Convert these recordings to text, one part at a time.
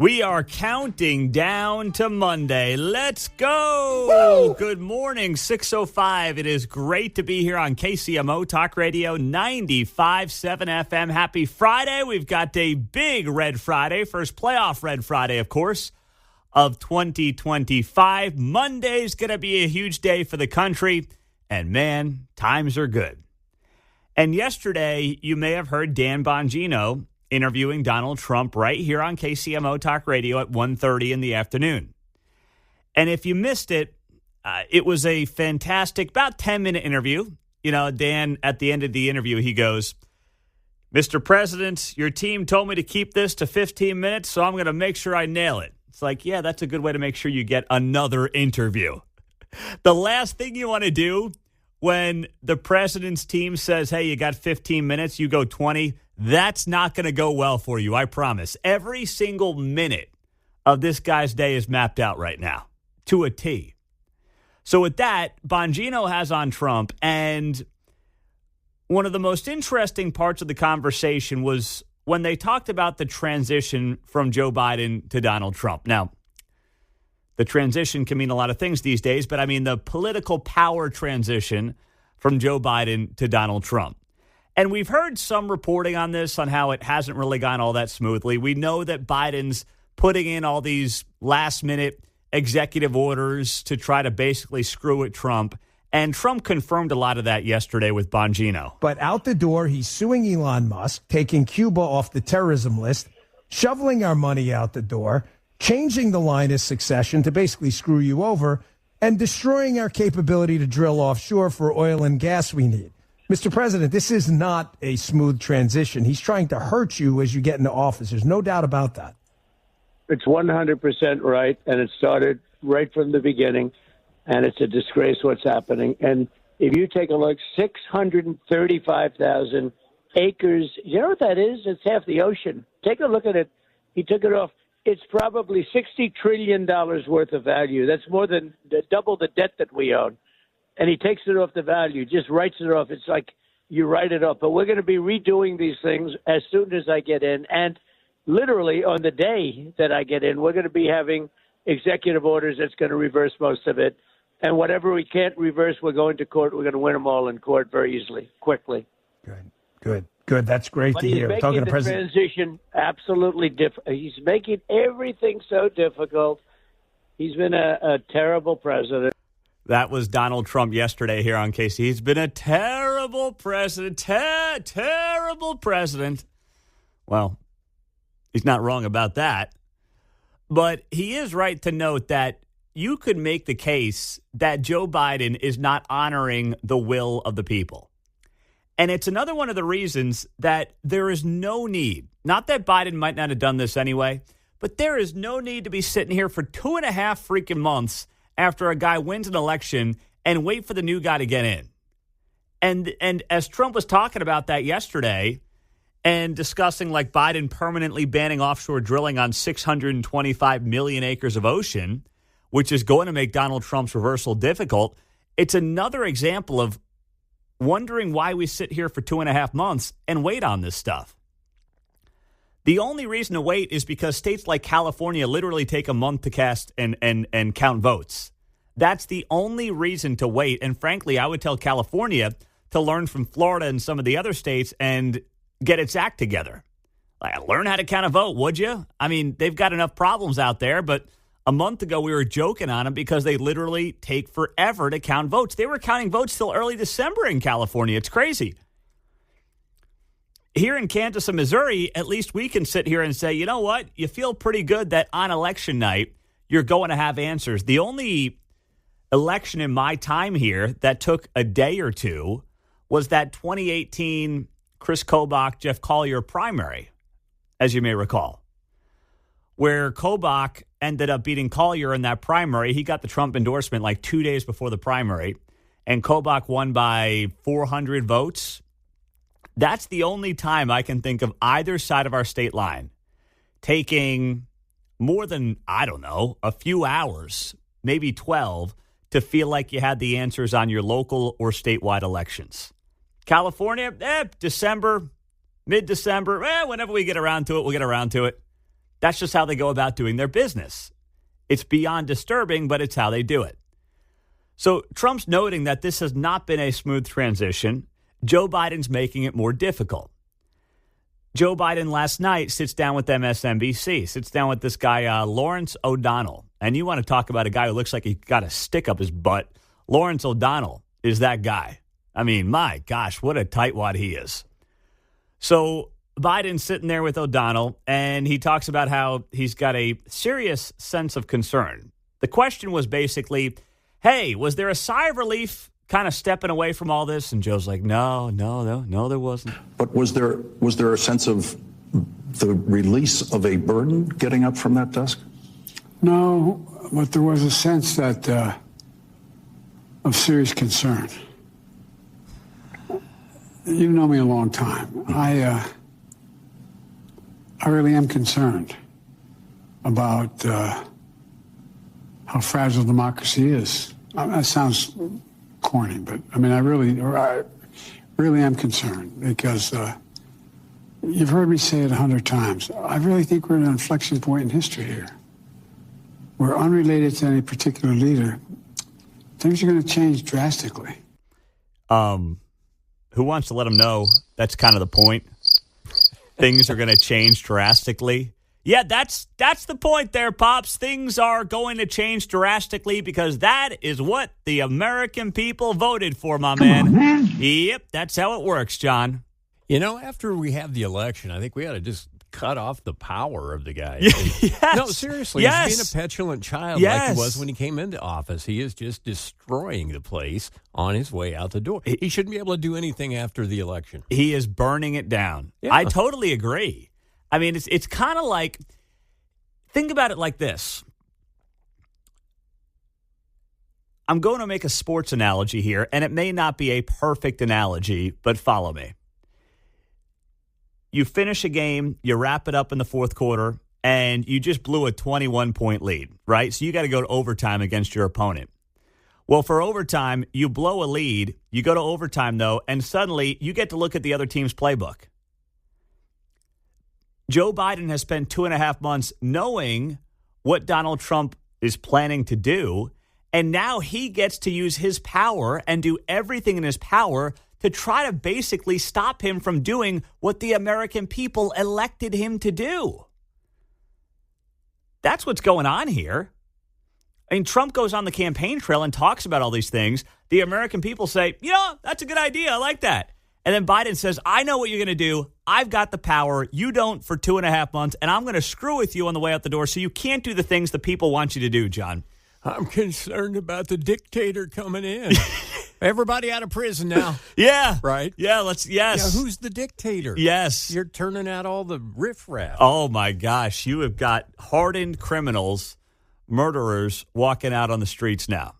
We are counting down to Monday. Let's go. Woo! Good morning, 6:05. It is great to be here on KCMO Talk Radio 95.7 FM. Happy Friday. We've got a big Red Friday, first playoff Red Friday, of course, of 2025. Monday's going to be a huge day for the country, and man, times are good. And yesterday, you may have heard Dan Bongino interviewing Donald Trump right here on KCMO Talk Radio at 1:30 in the afternoon. And if you missed it, it was a fantastic, about 10-minute interview. You know, Dan, at the end of the interview, he goes, "Mr. President, your team told me to keep this to 15 minutes, so I'm going to make sure I nail it." It's like, yeah, that's a good way to make sure you get another interview. The last thing you want to do when the president's team says, hey, you got 15 minutes, you go 20, that's not going to go well for you, I promise. Every single minute of this guy's day is mapped out right now, to a T. So with that, Bongino has on Trump, and one of the most interesting parts of the conversation was when they talked about the transition from Joe Biden to Donald Trump. Now, the transition can mean a lot of things these days, but I mean the political power transition from Joe Biden to Donald Trump. And we've heard some reporting on this, on how it hasn't really gone all that smoothly. We know that Biden's putting in all these last-minute executive orders to try to basically screw at Trump. And Trump confirmed a lot of that yesterday with Bongino. But out the door, he's suing Elon Musk, taking Cuba off the terrorism list, shoveling our money out the door, changing the line of succession to basically screw you over, and destroying our capability to drill offshore for oil and gas we need. Mr. President, this is not a smooth transition. He's trying to hurt you as you get into office. There's no doubt about that. It's 100% right, and it started right from the beginning, and it's a disgrace what's happening. And if you take a look, 635,000 acres, you know what that is? It's half the ocean. Take a look at it. He took it off. It's probably $60 trillion worth of value. That's more than double the debt that we own. And he takes it off the value, just writes it off. It's like you write it off. But we're going to be redoing these things as soon as I get in. And literally on the day that I get in, we're going to be having executive orders that's going to reverse most of it. And whatever we can't reverse, we're going to court. We're going to win them all in court very easily, quickly. Good. That's great to hear. He's making the transition absolutely different. He's making everything so difficult. He's been a terrible president. That was Donald Trump yesterday here on KC. He's been a terrible president. Terrible president. Well, he's not wrong about that. But he is right to note that you could make the case that Joe Biden is not honoring the will of the people. And it's another one of the reasons that there is no need, not that Biden might not have done this anyway, but there is no need to be sitting here for 2.5 freaking months after a guy wins an election and wait for the new guy to get in. And as Trump was talking about that yesterday and discussing like Biden permanently banning offshore drilling on 625 million acres of ocean, which is going to make Donald Trump's reversal difficult, it's another example of wondering why we sit here for 2.5 months and wait on this stuff. The only reason to wait is because states like California literally take a month to cast and count votes. That's the only reason to wait. And frankly, I would tell California to learn from Florida and some of the other states and get its act together. Like, learn how to count a vote, would you? I mean, they've got enough problems out there, but a month ago, we were joking on them because they literally take forever to count votes. They were counting votes till early December in California. It's crazy. Here in Kansas and Missouri, at least we can sit here and say, you know what? You feel pretty good that on election night, you're going to have answers. The only election in my time here that took a day or two was that 2018 Chris Kobach, Jeff Collier primary, as you may recall, where Kobach ended up beating Collier in that primary. He got the Trump endorsement like 2 days before the primary, and Kobach won by 400 votes. That's the only time I can think of either side of our state line taking more than, I don't know, a few hours, maybe 12, to feel like you had the answers on your local or statewide elections. California, December, mid-December, whenever we get around to it, we'll get around to it. That's just how they go about doing their business. It's beyond disturbing, but it's how they do it. So Trump's noting that this has not been a smooth transition. Joe Biden's making it more difficult. Joe Biden last night sits down with MSNBC, sits down with this guy, Lawrence O'Donnell. And you want to talk about a guy who looks like he got a stick up his butt. Lawrence O'Donnell is that guy. I mean, my gosh, what a tightwad he is. So Biden's sitting there with O'Donnell, and he talks about how he's got a serious sense of concern. The question was basically, hey, was there a sigh of relief kind of stepping away from all this? And Joe's like, no, there wasn't. But was there a sense of the release of a burden getting up from that desk? No, but there was a sense that of serious concern. You've known me a long time. I really am concerned about how fragile democracy is. That sounds corny, but I mean, I really am concerned because you've heard me say it 100 times. I really think we're at an inflection point in history here. We're unrelated to any particular leader. Things are going to change drastically. Who wants to let them know that's kind of the point? Things are going to change drastically. Yeah, that's the point there, Pops. Things are going to change drastically because that is what the American people voted for, my man. Yep, that's how it works, John. You know, after we have the election, I think we ought to just cut off the power of the guy. Yes. No, seriously, Yes. he's being a petulant child Yes. like he was when he came into office. He is just destroying the place on his way out the door. He shouldn't be able to do anything after the election. He is burning it down. Yeah. I totally agree. I mean, it's kind of like, think about it like this. I'm going to make a sports analogy here, and it may not be a perfect analogy, but follow me. You finish a game, you wrap it up in the fourth quarter, and you just blew a 21-point lead, right? So you got to go to overtime against your opponent. Well, for overtime, you blow a lead, you go to overtime, though, and suddenly you get to look at the other team's playbook. Joe Biden has spent 2.5 months knowing what Donald Trump is planning to do, and now he gets to use his power and do everything in his power to try to basically stop him from doing what the American people elected him to do. That's what's going on here. I mean, Trump goes on the campaign trail and talks about all these things. The American people say, that's a good idea. I like that. And then Biden says, I know what you're going to do. I've got the power. You don't for 2.5 months. And I'm going to screw with you on the way out the door so you can't do the things the people want you to do, John. I'm concerned about the dictator coming in. Everybody out of prison now. Yeah. Right? Yes. Yeah, who's the dictator? Yes. You're turning out all the riffraff. Oh, my gosh. You have got hardened criminals, murderers walking out on the streets now.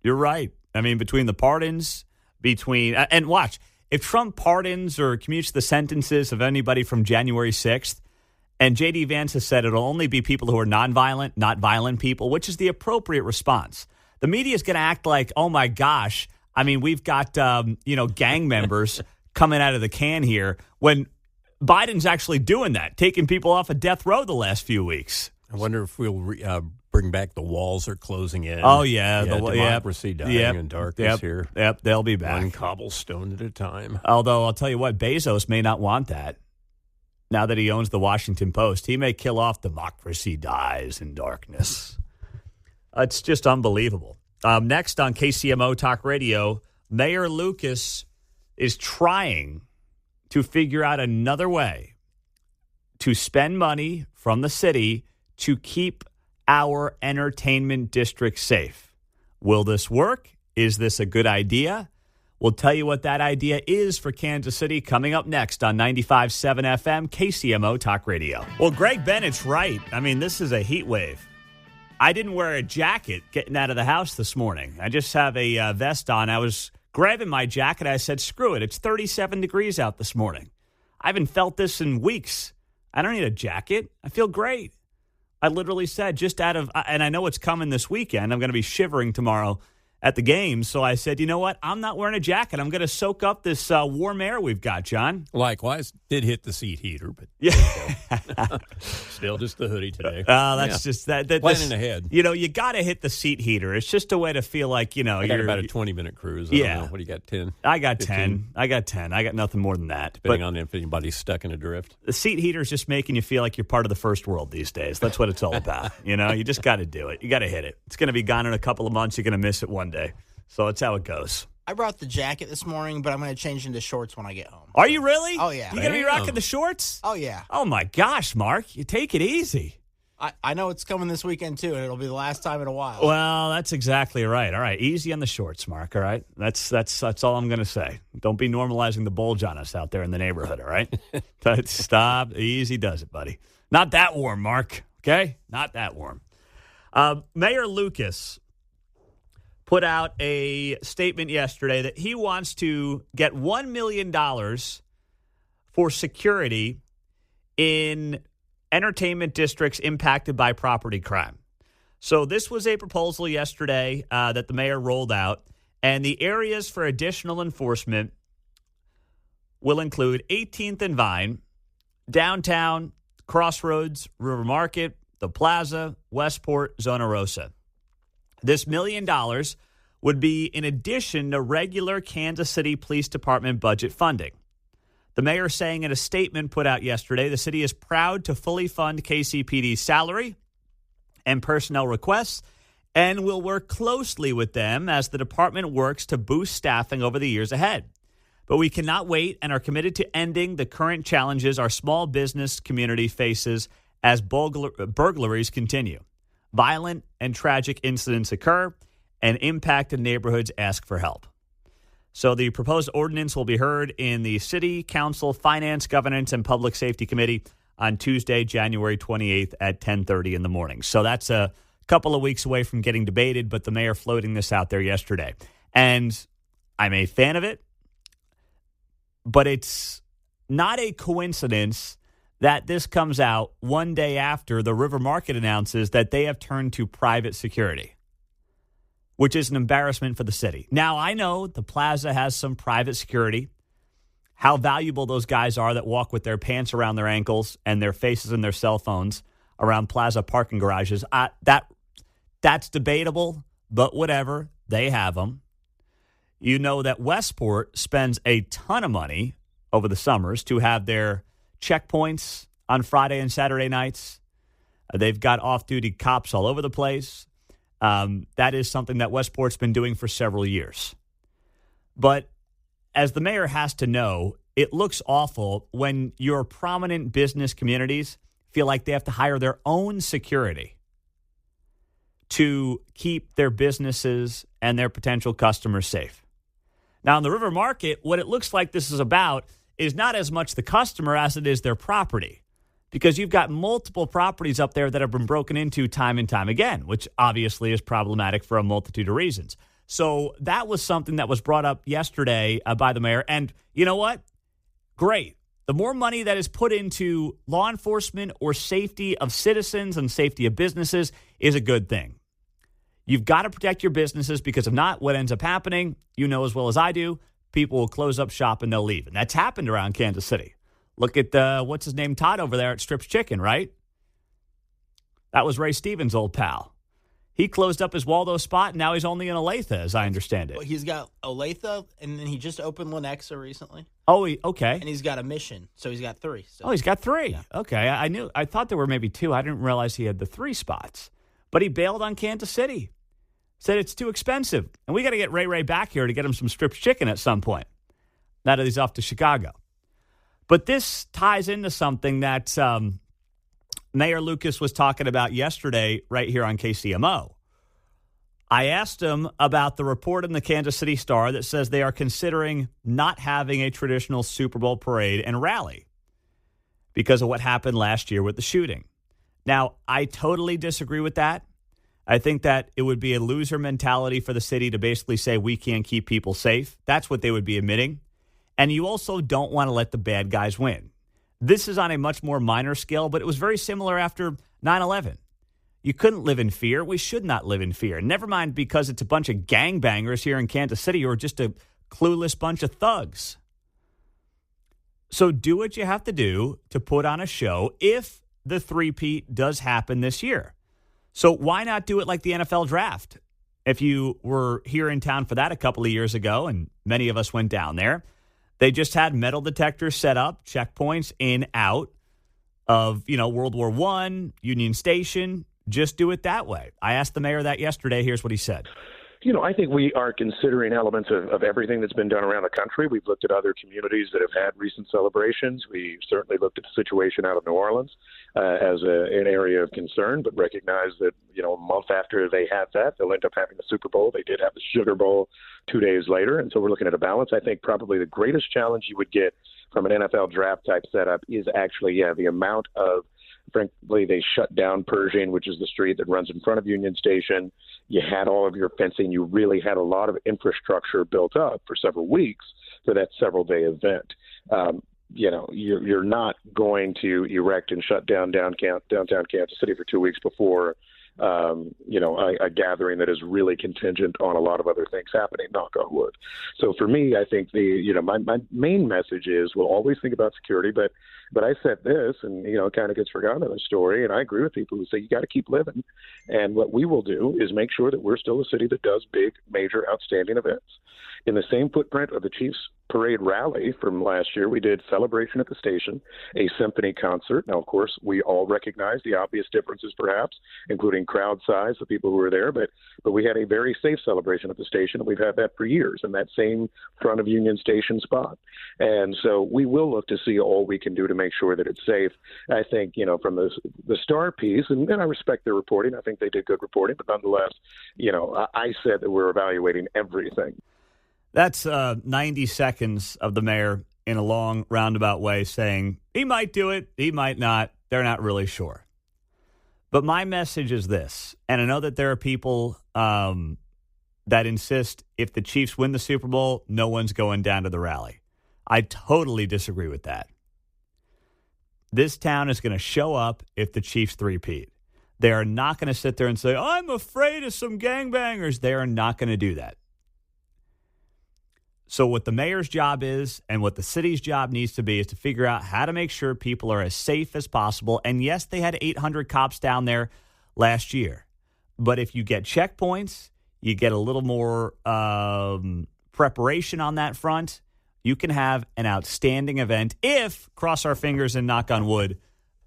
You're right. I mean, between the pardons, and watch, if Trump pardons or commutes the sentences of anybody from January 6th, and J.D. Vance has said it'll only be people who are nonviolent, not violent people, which is the appropriate response. The media is going to act like, oh, my gosh, I mean, we've got, gang members coming out of the can here when Biden's actually doing that, taking people off of death row the last few weeks. I wonder if we'll bring back the walls are closing in. Oh, yeah. Democracy dying in darkness here. Yep, they'll be back. One cobblestone at a time. Although, I'll tell you what, Bezos may not want that. Now that he owns the Washington Post, he may kill off democracy dies in darkness. It's just unbelievable. Next on KCMO Talk Radio, Mayor Lucas is trying to figure out another way to spend money from the city to keep our entertainment district safe. Will this work? Is this a good idea? We'll tell you what that idea is for Kansas City coming up next on 95.7 FM, KCMO Talk Radio. Well, Greg Bennett's right. I mean, this is a heat wave. I didn't wear a jacket getting out of the house this morning. I just have a vest on. I was grabbing my jacket. I said, screw it. It's 37 degrees out this morning. I haven't felt this in weeks. I don't need a jacket. I feel great. I literally said and I know it's coming this weekend. I'm going to be shivering tomorrow at the game. So I said, you know what? I'm not wearing a jacket. I'm going to soak up this warm air we've got, John. Likewise, did hit the seat heater, but still just the hoodie today. That's just that. Planning ahead. You got to hit the seat heater. It's just a way to feel like, I got about a 20-minute cruise. I don't know. What do you got, 10? I got 15? 10. I got nothing more than that. Depending on if anybody's stuck in a drift. The seat heater is just making you feel like you're part of the first world these days. That's what it's all about. You just got to do it. You got to hit it. It's going to be gone in a couple of months. You're going to miss it one day. So that's how it goes. I brought the jacket this morning, but I'm going to change into shorts when I get home. Are you really? Oh, yeah. You going to be rocking the shorts? Oh, yeah. Oh, my gosh, Mark. You take it easy. I know it's coming this weekend, too, and it'll be the last time in a while. Well, that's exactly right. All right. Easy on the shorts, Mark. All right. That's all I'm going to say. Don't be normalizing the bulge on us out there in the neighborhood, all right? Stop. Easy does it, buddy. Not that warm, Mark. Okay? Not that warm. Mayor Lucas put out a statement yesterday that he wants to get $1 million for security in entertainment districts impacted by property crime. So this was a proposal yesterday that the mayor rolled out, and the areas for additional enforcement will include 18th and Vine, downtown, Crossroads, River Market, the Plaza, Westport, Zona Rosa. This $1 million would be in addition to regular Kansas City Police Department budget funding. The mayor saying in a statement put out yesterday, the city is proud to fully fund KCPD's salary and personnel requests and will work closely with them as the department works to boost staffing over the years ahead. But we cannot wait and are committed to ending the current challenges our small business community faces as burglaries continue. Violent and tragic incidents occur, and impacted neighborhoods ask for help. So the proposed ordinance will be heard in the City Council Finance, Governance, and Public Safety Committee on Tuesday, January 28th at 10:30 in the morning. So that's a couple of weeks away from getting debated, but the mayor floating this out there yesterday. And I'm a fan of it, but it's not a coincidence that this comes out one day after the River Market announces that they have turned to private security, which is an embarrassment for the city. Now, I know the Plaza has some private security. How valuable those guys are that walk with their pants around their ankles and their faces and their cell phones around Plaza parking garages. That's debatable, but whatever. They have them. You know that Westport spends a ton of money over the summers to have their checkpoints on Friday and Saturday nights. They've got off-duty cops all over the place. That is something that Westport's been doing for several years. But as the mayor has to know, it looks awful when your prominent business communities feel like they have to hire their own security to keep their businesses and their potential customers safe. Now, in the River Market, what it looks like this is about is not as much the customer as it is their property, because you've got multiple properties up there that have been broken into time and time again, which obviously is problematic for a multitude of reasons. So that was something that was brought up yesterday by the mayor. And you know what? Great. The more money that is put into law enforcement or safety of citizens and safety of businesses is a good thing. You've got to protect your businesses, because if not, what ends up happening, you know as well as I do, people will close up shop and they'll leave. And that's happened around Kansas City. Look at, what's his name, Todd over there at Strips Chicken, right? That was Ray Stevens' old pal. He closed up his Waldo spot, and now he's only in Olathe, as I understand it. Well, he's got Olathe, and then he just opened Lenexa recently. Oh, okay. And he's got a Mission, so he's got 3. So. Oh, he's got 3. Yeah. Okay, I thought there were maybe 2. I didn't realize he had the 3 spots. But he bailed on Kansas City. Said it's too expensive. And we got to get Ray back here to get him some Strips Chicken at some point. Now that he's off to Chicago. But this ties into something that Mayor Lucas was talking about yesterday right here on KCMO. I asked him about the report in the Kansas City Star that says they are considering not having a traditional Super Bowl parade and rally because of what happened last year with the shooting. Now, I totally disagree with that. I think that it would be a loser mentality for the city to basically say we can't keep people safe. That's what they would be admitting. And you also don't want to let the bad guys win. This is on a much more minor scale, but it was very similar after 9/11. You couldn't live in fear. We should not live in fear. Never mind because it's a bunch of gangbangers here in Kansas City or just a clueless bunch of thugs. So do what you have to do to put on a show if the three-peat does happen this year. So why not do it like the NFL draft? If you were here in town for that a couple of years ago, and many of us went down there, they just had metal detectors set up, checkpoints in, out of, World War I, Union Station. Just do it that way. I asked the mayor that yesterday. Here's what he said. I think we are considering elements of everything that's been done around the country. We've looked at other communities that have had recent celebrations. We certainly looked at the situation out of New Orleans as an area of concern, but recognize that, a month after they had that, they'll end up having the Super Bowl. They did have the Sugar Bowl 2 days later, and so we're looking at a balance. I think probably the greatest challenge you would get from an NFL draft type setup is actually, the amount of, frankly, they shut down Pershing, which is the street that runs in front of Union Station. You had all of your fencing. You really had a lot of infrastructure built up for several weeks for that several-day event. You're not going to erect and shut down downtown Kansas City for 2 weeks before, a gathering that is really contingent on a lot of other things happening, knock on wood. So for me, I think my main message is we'll always think about security, but I said this, and, it kind of gets forgotten in the story, and I agree with people who say you got to keep living. And what we will do is make sure that we're still a city that does big, major, outstanding events. In the same footprint of the Chiefs Parade rally from last year, we did Celebration at the Station, a symphony concert. Now, of course, we all recognize the obvious differences, perhaps, including crowd size, the people who were there, but we had a very safe celebration at the station, and we've had that for years in that same front of Union Station spot. And so we will look to see all we can do to make sure that it's safe. I think, from the Star piece, and I respect their reporting. I think they did good reporting, but nonetheless, I said that we're evaluating everything. That's 90 seconds of the mayor in a long roundabout way saying he might do it, he might not. They're not really sure. But my message is this, and I know that there are people that insist if the Chiefs win the Super Bowl, no one's going down to the rally. I totally disagree with that. This town is going to show up if the Chiefs three-peat. They are not going to sit there and say, I'm afraid of some gangbangers. They are not going to do that. So what the mayor's job is and what the city's job needs to be is to figure out how to make sure people are as safe as possible. And yes, they had 800 cops down there last year. But if you get checkpoints, you get a little more preparation on that front, you can have an outstanding event if, cross our fingers and knock on wood,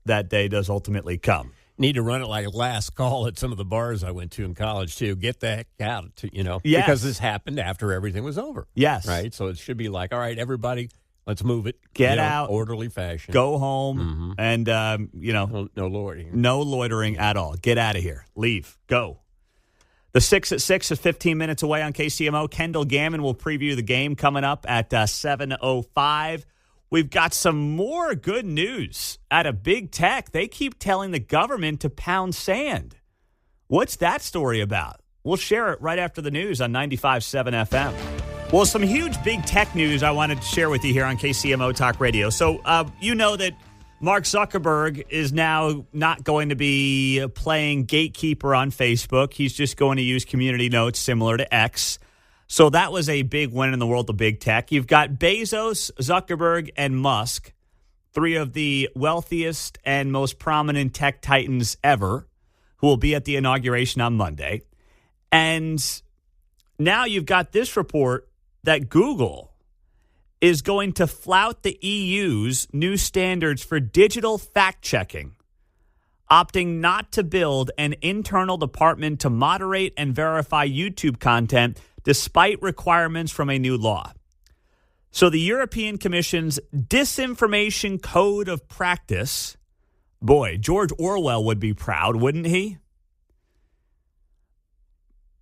that day does ultimately come. Need to run it like last call at some of the bars I went to in college, too. Get the heck out, Yes. Because this happened after everything was over. Yes. Right? So it should be like, all right, everybody, let's move it. Get out. Orderly fashion. Go home. And, No loitering. No loitering at all. Get out of here. Leave. Go. The 6 at 6 is 15 minutes away on KCMO. Kendall Gammon will preview the game coming up at 7:05. We've got some more good news out of big tech. They keep telling the government to pound sand. What's that story about? We'll share it right after the news on 95.7 FM. Well, some huge big tech news I wanted to share with you here on KCMO Talk Radio. So you know that Mark Zuckerberg is now not going to be playing gatekeeper on Facebook. He's just going to use community notes similar to X. So that was a big win in the world of big tech. You've got Bezos, Zuckerberg, and Musk, three of the wealthiest and most prominent tech titans ever, who will be at the inauguration on Monday. And now you've got this report that Google is going to flout the EU's new standards for digital fact-checking, opting not to build an internal department to moderate and verify YouTube content despite requirements from a new law. So the European Commission's Disinformation Code of Practice, boy, George Orwell would be proud, wouldn't he?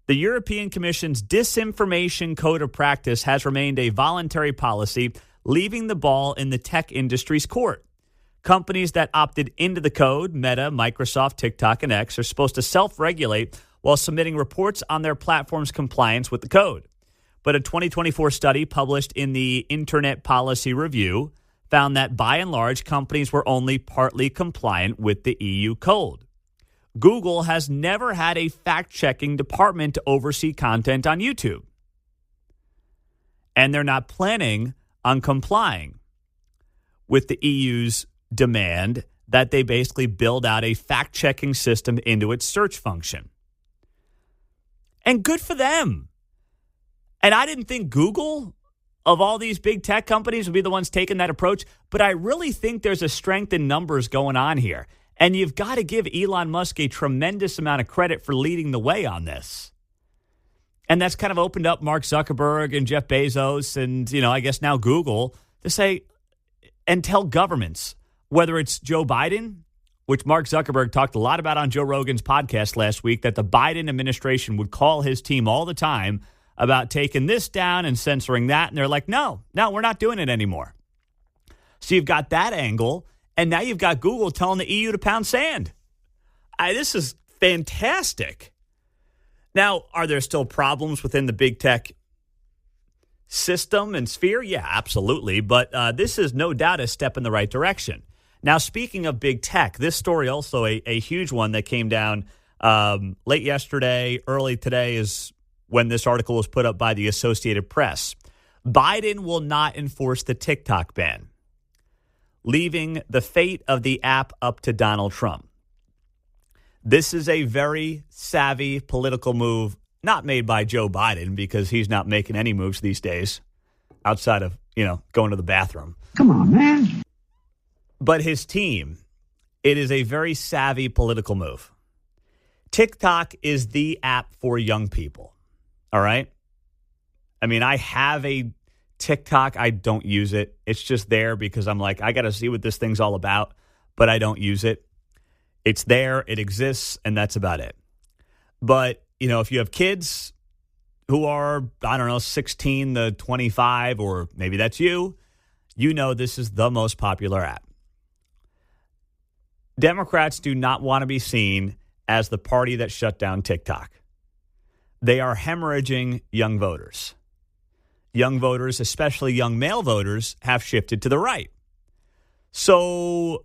The European Commission's Disinformation Code of Practice has remained a voluntary policy, leaving the ball in the tech industry's court. Companies that opted into the code, Meta, Microsoft, TikTok, and X, are supposed to self-regulate while submitting reports on their platform's compliance with the code. But a 2024 study published in the Internet Policy Review found that, by and large, companies were only partly compliant with the EU code. Google has never had a fact-checking department to oversee content on YouTube. And they're not planning on complying with the EU's demand that they basically build out a fact-checking system into its search function. And good for them. And I didn't think Google, of all these big tech companies, would be the ones taking that approach. But I really think there's a strength in numbers going on here. And you've got to give Elon Musk a tremendous amount of credit for leading the way on this. And that's kind of opened up Mark Zuckerberg and Jeff Bezos and, I guess now Google to say and tell governments, whether it's Joe Biden, which Mark Zuckerberg talked a lot about on Joe Rogan's podcast last week, that the Biden administration would call his team all the time about taking this down and censoring that. And they're like, no, we're not doing it anymore. So you've got that angle. And now you've got Google telling the EU to pound sand. This is fantastic. Now, are there still problems within the big tech system and sphere? Yeah, absolutely. But this is no doubt a step in the right direction. Now, speaking of big tech, this story also a huge one that came down late yesterday, early today is when this article was put up by the Associated Press. Biden will not enforce the TikTok ban, leaving the fate of the app up to Donald Trump. This is a very savvy political move, not made by Joe Biden, because he's not making any moves these days outside of, going to the bathroom. Come on, man. But his team. It is a very savvy political move. TikTok is the app for young people. All right? I mean, I have a TikTok, I don't use it. It's just there because I'm like, I got to see what this thing's all about, but I don't use it. It's there, it exists, and that's about it. But, if you have kids who are, 16 to 25, or maybe that's you, this is the most popular app. Democrats do not want to be seen as the party that shut down TikTok. They are hemorrhaging young voters. Young voters, especially young male voters, have shifted to the right. So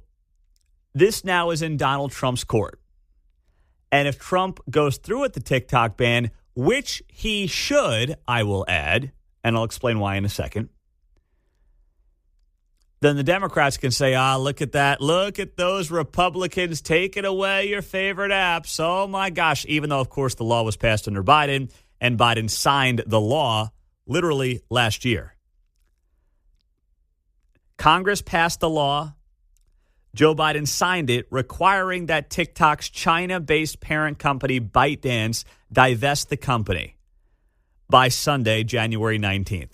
this now is in Donald Trump's court. And if Trump goes through with the TikTok ban, which he should, I will add, and I'll explain why in a second, then the Democrats can say, look at that. Look at those Republicans taking away your favorite apps. Oh, my gosh. Even though, of course, the law was passed under Biden, and Biden signed the law literally last year. Congress passed the law. Joe Biden signed it, requiring that TikTok's China-based parent company, ByteDance, divest the company by Sunday, January 19th.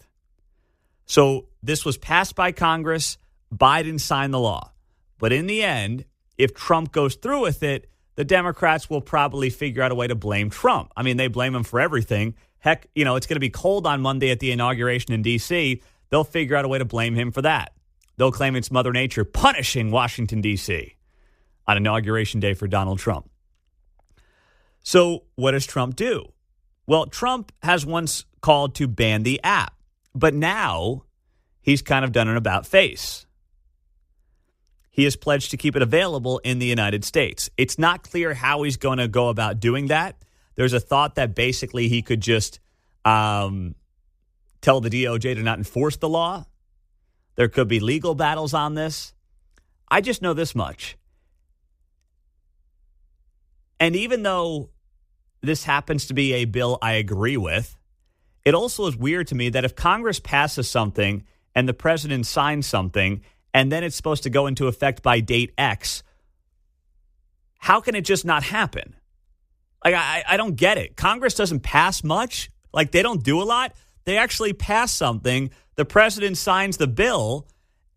So this was passed by Congress. Biden signed the law. But in the end, if Trump goes through with it, the Democrats will probably figure out a way to blame Trump. I mean, they blame him for everything. Heck, it's going to be cold on Monday at the inauguration in D.C. They'll figure out a way to blame him for that. They'll claim it's Mother Nature punishing Washington, D.C. on Inauguration Day for Donald Trump. So what does Trump do? Well, Trump has once called to ban the app, but now he's kind of done an about-face. He has pledged to keep it available in the United States. It's not clear how he's going to go about doing that. There's a thought that basically he could just tell the DOJ to not enforce the law. There could be legal battles on this. I just know this much. And even though this happens to be a bill I agree with, it also is weird to me that if Congress passes something and the president signs something and then it's supposed to go into effect by date X, how can it just not happen? Like, I don't get it. Congress doesn't pass much. Like, they don't do a lot. They actually pass something. The president signs the bill.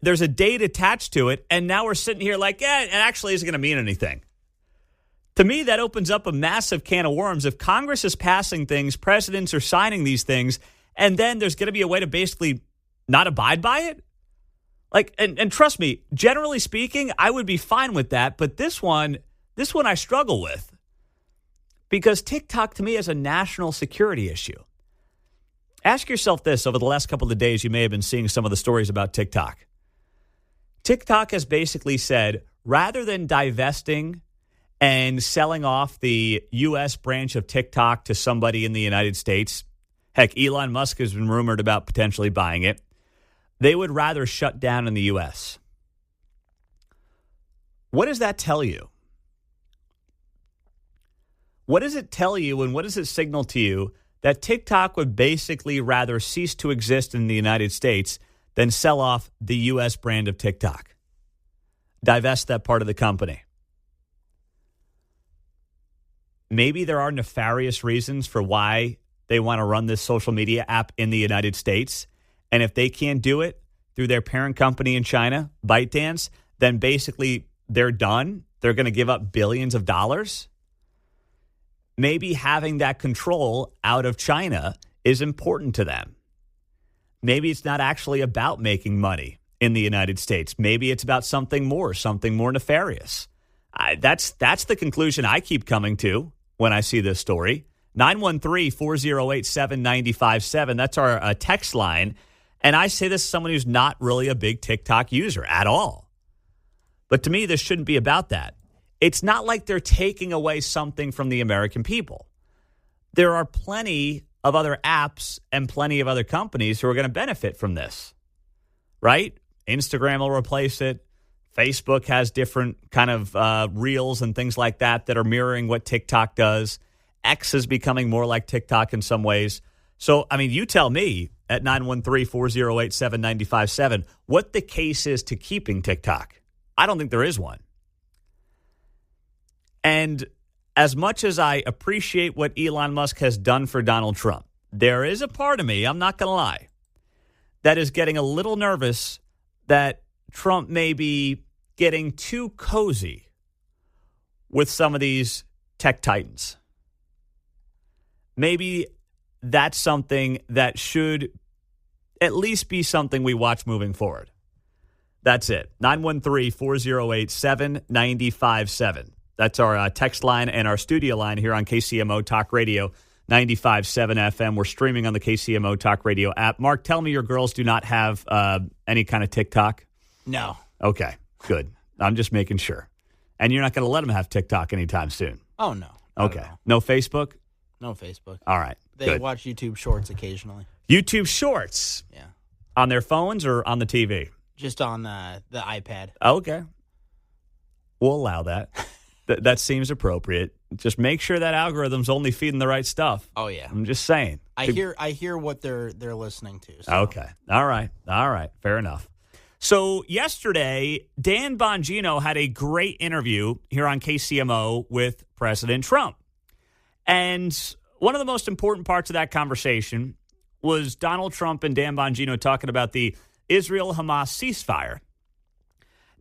There's a date attached to it. And now we're sitting here like, it actually isn't going to mean anything. To me, that opens up a massive can of worms. If Congress is passing things, presidents are signing these things, and then there's going to be a way to basically not abide by it. Like, and trust me, generally speaking, I would be fine with that. But this one I struggle with. Because TikTok, to me, is a national security issue. Ask yourself this. Over the last couple of days, you may have been seeing some of the stories about TikTok. TikTok has basically said, rather than divesting and selling off the U.S. branch of TikTok to somebody in the United States. Heck, Elon Musk has been rumored about potentially buying it. They would rather shut down in the U.S. What does that tell you? What does it tell you and what does it signal to you that TikTok would basically rather cease to exist in the United States than sell off the U.S. brand of TikTok? Divest that part of the company. Maybe there are nefarious reasons for why they want to run this social media app in the United States. And if they can't do it through their parent company in China, ByteDance, then basically they're done. They're going to give up billions of dollars. Maybe having that control out of China is important to them. Maybe it's not actually about making money in the United States. Maybe it's about something more nefarious. That's the conclusion I keep coming to when I see this story. 913-408-7957. That's our text line. And I say this as someone who's not really a big TikTok user at all. But to me, this shouldn't be about that. It's not like they're taking away something from the American people. There are plenty of other apps and plenty of other companies who are going to benefit from this, right? Instagram will replace it. Facebook has different kind of reels and things like that are mirroring what TikTok does. X is becoming more like TikTok in some ways. So, I mean, you tell me at 913-408-7957 what the case is to keeping TikTok. I don't think there is one. And as much as I appreciate what Elon Musk has done for Donald Trump, there is a part of me, I'm not going to lie, that is getting a little nervous that Trump may be getting too cozy with some of these tech titans. Maybe that's something that should at least be something we watch moving forward. That's it. 913-408-7957. That's our text line and our studio line here on KCMO Talk Radio 95.7 FM. We're streaming on the KCMO Talk Radio app. Mark, tell me your girls do not have any kind of TikTok? No. Okay, good. I'm just making sure. And you're not going to let them have TikTok anytime soon? Oh, no. Okay. No Facebook? No Facebook. All right. They good. watch YouTube Shorts occasionally. YouTube Shorts? Yeah. On their phones or on the TV? Just on the iPad. Okay. We'll allow that. That seems appropriate. Just make sure that algorithm's only feeding the right stuff. Oh, yeah. I'm just saying. I hear what they're listening to. So. Okay. All right. Fair enough. So yesterday, Dan Bongino had a great interview here on KCMO with President Trump. And one of the most important parts of that conversation was Donald Trump and Dan Bongino talking about the Israel-Hamas ceasefire.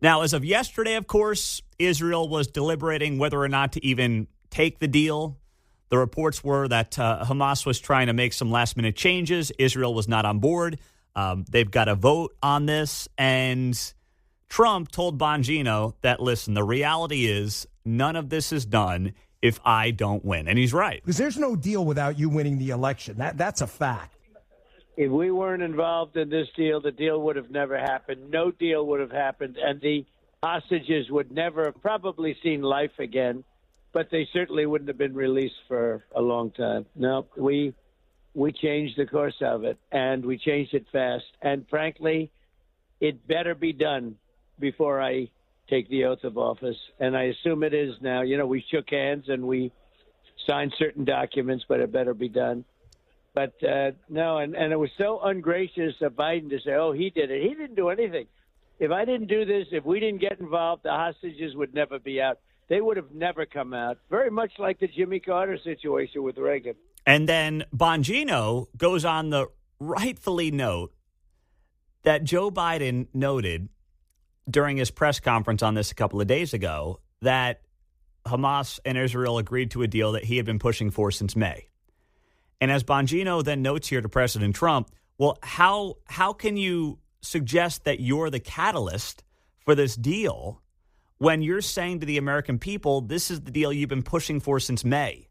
Now, as of yesterday, of course, Israel was deliberating whether or not to even take the deal. The reports were that Hamas was trying to make some last-minute changes. Israel was not on board. They've got a vote on this. And Trump told Bongino that, listen, the reality is none of this is done if I don't win. And he's right. Because there's no deal without you winning the election. That's a fact. If we weren't involved in this deal, the deal would have never happened. No deal would have happened, and the hostages would never have probably seen life again, but they certainly wouldn't have been released for a long time. No, we changed the course of it, and we changed it fast. And frankly, it better be done before I take the oath of office, and I assume it is now. You know, we shook hands and we signed certain documents, but it better be done. But no, and it was so ungracious of Biden to say, oh, he did it. He didn't do anything. If I didn't do this, if we didn't get involved, the hostages would never be out. They would have never come out. Very much like the Jimmy Carter situation with Reagan. And then Bongino goes on the rightfully note that Joe Biden noted during his press conference on this a couple of days ago that Hamas and Israel agreed to a deal that he had been pushing for since May. And as Bongino then notes here to President Trump, well, how can you suggest that you're the catalyst for this deal when you're saying to the American people, this is the deal you've been pushing for since May?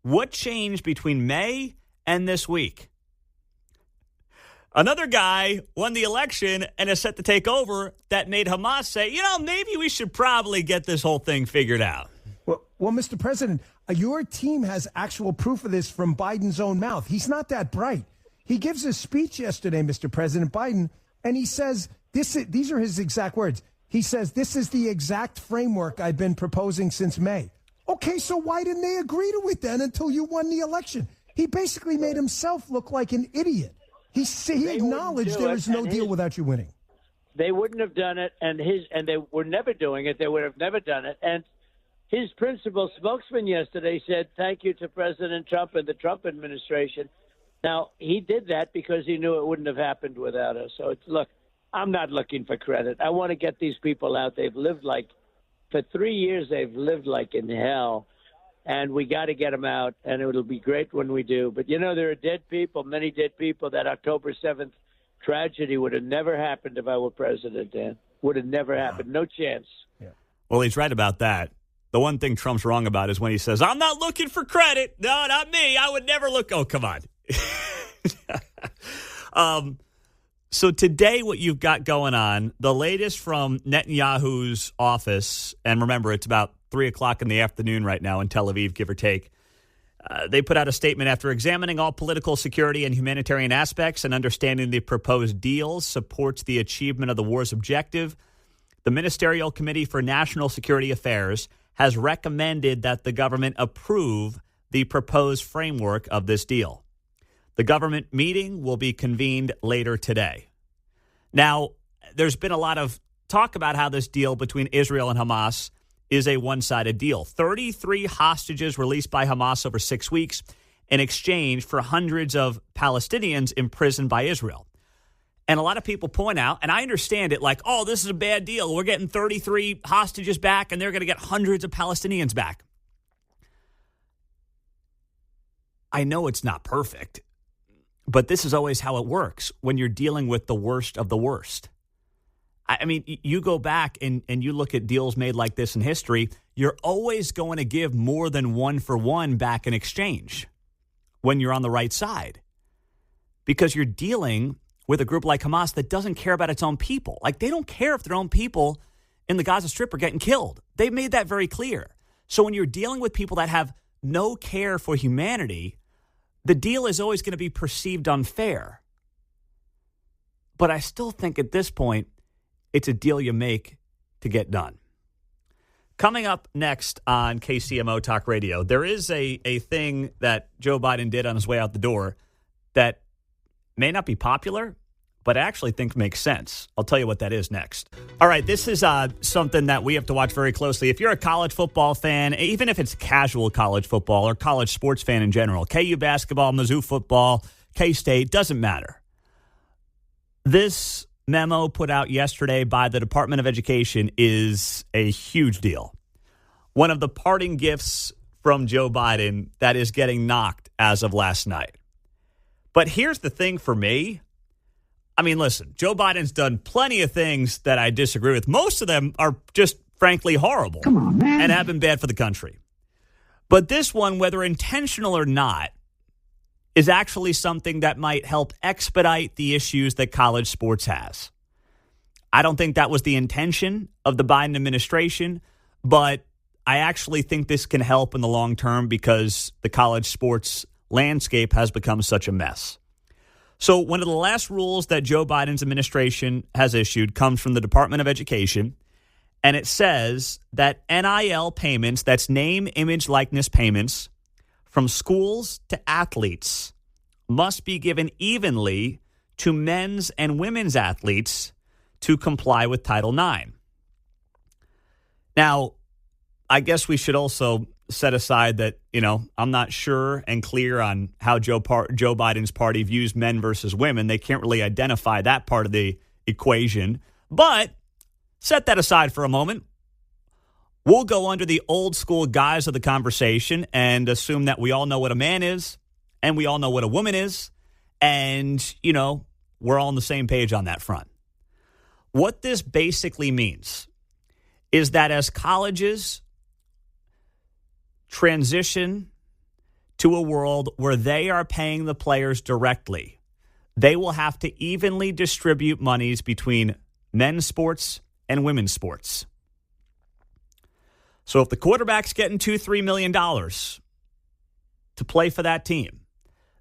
What changed between May and this week? Another guy won the election and is set to take over that made Hamas say, maybe we should probably get this whole thing figured out. Well, Well, Mr. President, your team has actual proof of this from Biden's own mouth. He's not that bright. He gives a speech yesterday, Mr. President Biden, and he says, these are his exact words. He says, this is the exact framework I've been proposing since May. Okay, so why didn't they agree to it then until you won the election? He basically made himself look like an idiot. He acknowledged there is no deal without you winning. They wouldn't have done it, and they were never doing it. They would have never done it. And his principal spokesman yesterday said, thank you to President Trump and the Trump administration. Now, he did that because he knew it wouldn't have happened without us. So, look, I'm not looking for credit. I want to get these people out. They've lived for 3 years, they've lived like in hell. And we got to get them out, and it'll be great when we do. But, there are dead people, many dead people. That October 7th tragedy would have never happened if I were president, Dan. Would have never happened. No chance. Yeah. Well, he's right about that. The one thing Trump's wrong about is when he says, I'm not looking for credit. No, not me. I would never look. Oh, come on. So today what you've got going on, the latest from Netanyahu's office, and remember, it's about 3 o'clock in the afternoon right now in Tel Aviv, give or take. They put out a statement after examining all political, security, and humanitarian aspects and understanding the proposed deal supports the achievement of the war's objective. The Ministerial Committee for National Security Affairs has recommended that the government approve the proposed framework of this deal. The government meeting will be convened later today. Now, there's been a lot of talk about how this deal between Israel and Hamas is a one-sided deal. 33 hostages released by Hamas over 6 weeks in exchange for hundreds of Palestinians imprisoned by Israel. And a lot of people point out, and I understand it, like, oh, this is a bad deal. We're getting 33 hostages back, and they're going to get hundreds of Palestinians back. I know it's not perfect, but this is always how it works when you're dealing with the worst of the worst. I mean, you go back and you look at deals made like this in history, you're always going to give more than one for one back in exchange when you're on the right side. Because you're dealing with a group like Hamas that doesn't care about its own people. Like, they don't care if their own people in the Gaza Strip are getting killed. They've made that very clear. So when you're dealing with people that have no care for humanity, the deal is always going to be perceived unfair. But I still think at this point, it's a deal you make to get done. Coming up next on KCMO Talk Radio, there is a thing that Joe Biden did on his way out the door that may not be popular, but I actually think makes sense. I'll tell you what that is next. All right, this is something that we have to watch very closely. If you're a college football fan, even if it's casual college football or college sports fan in general, KU basketball, Mizzou football, K-State, doesn't matter. This memo put out yesterday by the Department of Education is a huge deal. One of the parting gifts from Joe Biden that is getting knocked as of last night. But here's the thing for me. I mean, listen, Joe Biden's done plenty of things that I disagree with. Most of them are just frankly horrible. Come on, man. And have been bad for the country. But this one, whether intentional or not, is actually something that might help expedite the issues that college sports has. I don't think that was the intention of the Biden administration, but I actually think this can help in the long term because the college sports landscape has become such a mess. So one of the last rules that Joe Biden's administration has issued comes from the Department of Education, and it says that NIL payments, that's name, image, likeness payments, from schools to athletes must be given evenly to men's and women's athletes to comply with Title IX. Now, I guess we should also set aside that, I'm not sure and clear on how Joe Biden's party views men versus women. They can't really identify that part of the equation. But set that aside for a moment. We'll go under the old school guise of the conversation and assume that we all know what a man is and we all know what a woman is. And, we're all on the same page on that front. What this basically means is that as colleges transition to a world where they are paying the players directly, they will have to evenly distribute monies between men's sports and women's sports. So if the quarterback's getting $2-3 million to play for that team,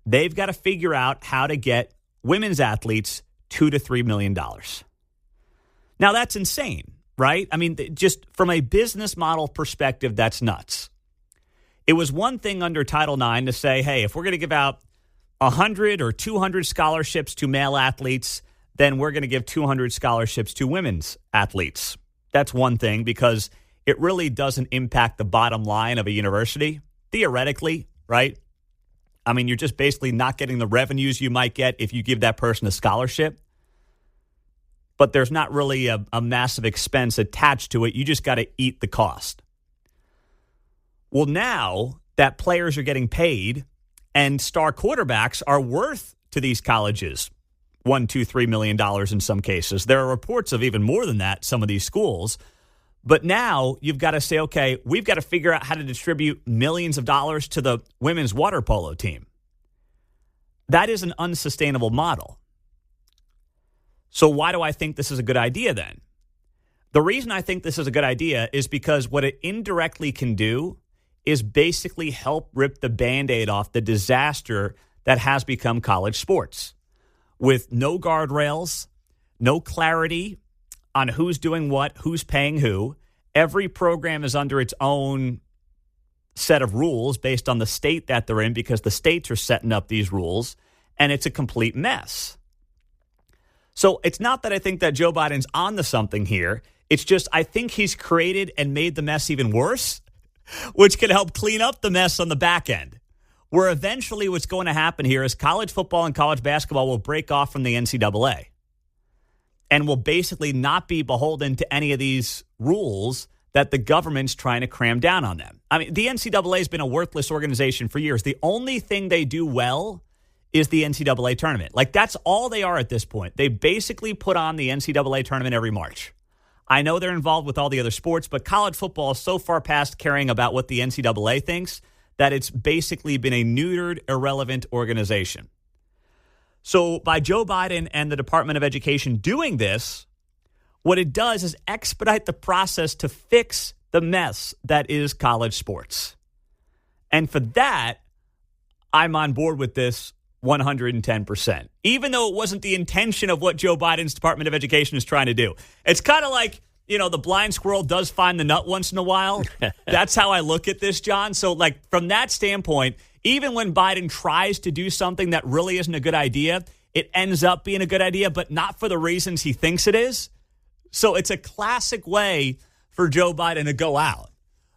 they've got to figure out how to get women's athletes $2 to $3 million. Now, that's insane, right? I mean, just from a business model perspective, that's nuts. It was one thing under Title IX to say, hey, if we're going to give out 100 or 200 scholarships to male athletes, then we're going to give 200 scholarships to women's athletes. That's one thing because it really doesn't impact the bottom line of a university, theoretically, right? I mean, you're just basically not getting the revenues you might get if you give that person a scholarship. But there's not really a massive expense attached to it. You just got to eat the cost. Well, now that players are getting paid and star quarterbacks are worth to these colleges $1, $2, $3 million in some cases. There are reports of even more than that, some of these schools. But now you've got to say, okay, we've got to figure out how to distribute millions of dollars to the women's water polo team. That is an unsustainable model. So why do I think this is a good idea then? The reason I think this is a good idea is because what it indirectly can do is basically help rip the Band-Aid off the disaster that has become college sports. With no guardrails, no clarity on who's doing what, who's paying who. Every program is under its own set of rules based on the state that they're in because the states are setting up these rules, and it's a complete mess. So it's not that I think that Joe Biden's on to something here. It's just I think he's created and made the mess even worse, which can help clean up the mess on the back end, where eventually what's going to happen here is college football and college basketball will break off from the NCAA and will basically not be beholden to any of these rules that the government's trying to cram down on them. I mean, the NCAA has been a worthless organization for years. The only thing they do well is the NCAA tournament. Like, that's all they are at this point. They basically put on the NCAA tournament every March. I know they're involved with all the other sports, but college football is so far past caring about what the NCAA thinks that it's basically been a neutered, irrelevant organization. So by Joe Biden and the Department of Education doing this, what it does is expedite the process to fix the mess that is college sports. And for that, I'm on board with this 110%, even though it wasn't the intention of what Joe Biden's Department of Education is trying to do. It's kind of like, you know, the blind squirrel does find the nut once in a while. That's how I look at this, John. So, like, from that standpoint, even when Biden tries to do something that really isn't a good idea, it ends up being a good idea, but not for the reasons he thinks it is. So it's a classic way for Joe Biden to go out.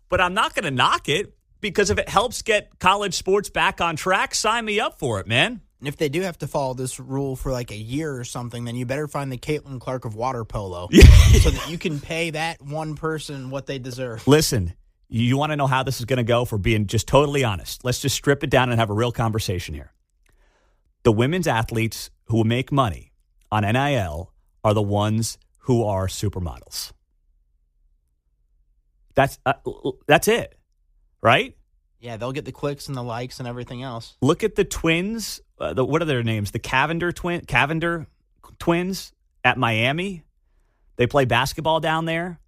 But I'm not going to knock it, because if it helps get college sports back on track, sign me up for it, man. And if they do have to follow this rule for like a year or something, then you better find the Caitlin Clark of water polo so that you can pay that one person what they deserve. Listen, you want to know how this is going to go, for being just totally honest. Let's just strip it down and have a real conversation here. The women's athletes who make money on NIL are the ones who are supermodels. That's it, right? Yeah, they'll get the clicks and the likes and everything else. Look at the twins. What are their names? The Cavender twins at Miami. They play basketball down there.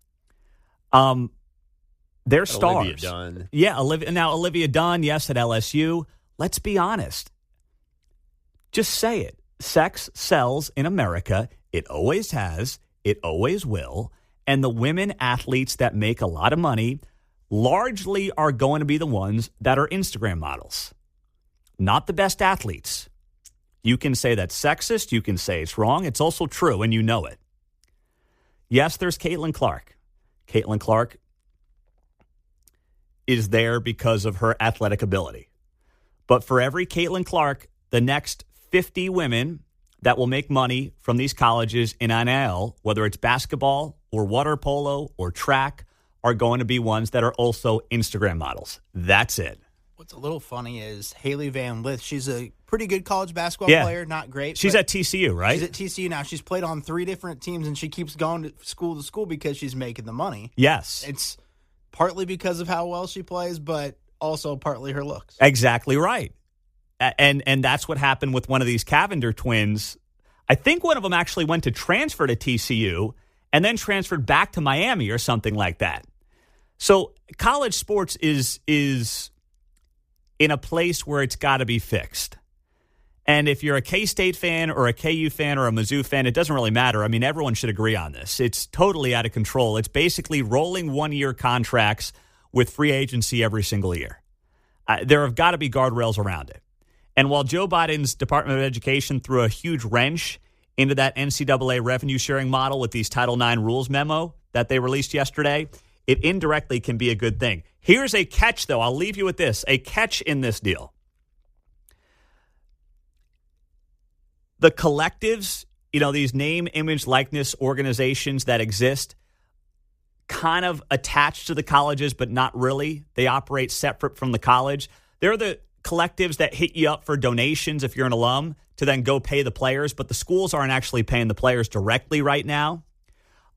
They're stars. Olivia Dunn. Yeah, Olivia Dunn, yes, at LSU. Let's be honest. Just say it. Sex sells in America. It always has. It always will. And the women athletes that make a lot of money largely are going to be the ones that are Instagram models, not the best athletes. You can say that's sexist. You can say it's wrong. It's also true, and you know it. Yes, there's Caitlin Clark. Caitlin Clark is there because of her athletic ability. But for every Caitlin Clark, the next 50 women that will make money from these colleges in NIL, whether it's basketball or water polo or track, are going to be ones that are also Instagram models. That's it. What's a little funny is Haley Van Lith. She's a pretty good college basketball player, not great. She's at TCU, right? She's at TCU now. She's played on 3 different teams, and she keeps going to school because she's making the money. Yes. It's partly because of how well she plays, but also partly her looks. Exactly right. And that's what happened with one of these Cavender twins. I think one of them actually went to transfer to TCU and then transferred back to Miami or something like that. So college sports is in a place where it's got to be fixed. And if you're a K-State fan or a KU fan or a Mizzou fan, it doesn't really matter. I mean, everyone should agree on this. It's totally out of control. It's basically rolling one-year contracts with free agency every single year. There have got to be guardrails around it. And while Joe Biden's Department of Education threw a huge wrench into that NCAA revenue sharing model with these Title IX rules memo that they released yesterday, it indirectly can be a good thing. Here's a catch, though. I'll leave you with this. A catch in this deal. The collectives, these name, image, likeness organizations that exist, kind of attached to the colleges, but not really. They operate separate from the college. They're the collectives that hit you up for donations if you're an alum to then go pay the players, but the schools aren't actually paying the players directly right now.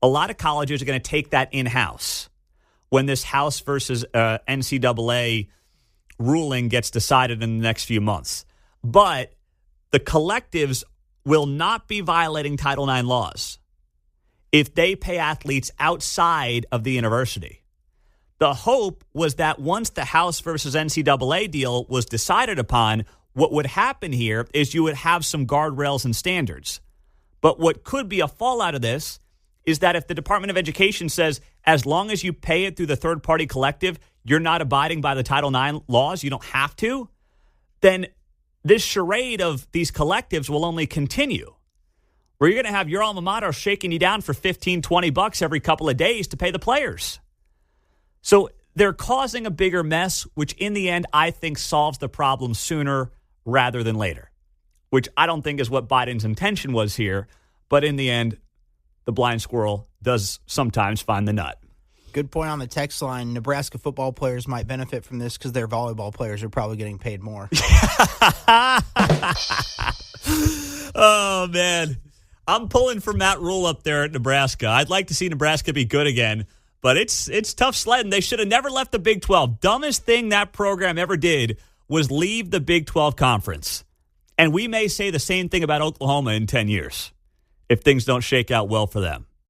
A lot of colleges are going to take that in-house when this House versus NCAA ruling gets decided in the next few months. But the collectives will not be violating Title IX laws if they pay athletes outside of the university. The hope was that once the House versus NCAA deal was decided upon, what would happen here is you would have some guardrails and standards. But what could be a fallout of this is that if the Department of Education says, as long as you pay it through the third-party collective, you're not abiding by the Title IX laws, you don't have to, then this charade of these collectives will only continue, where you're going to have your alma mater shaking you down for $15, $20 every couple of days to pay the players. So they're causing a bigger mess, which in the end, I think solves the problem sooner rather than later, which I don't think is what Biden's intention was here. But in the end, the blind squirrel does sometimes find the nut. Good point on the text line. Nebraska football players might benefit from this because their volleyball players are probably getting paid more. Oh, man. I'm pulling for Matt Rule up there at Nebraska. I'd like to see Nebraska be good again, but it's tough sledding. They should have never left the Big 12. Dumbest thing that program ever did was leave the Big 12 conference. And we may say the same thing about Oklahoma in 10 years if things don't shake out well for them.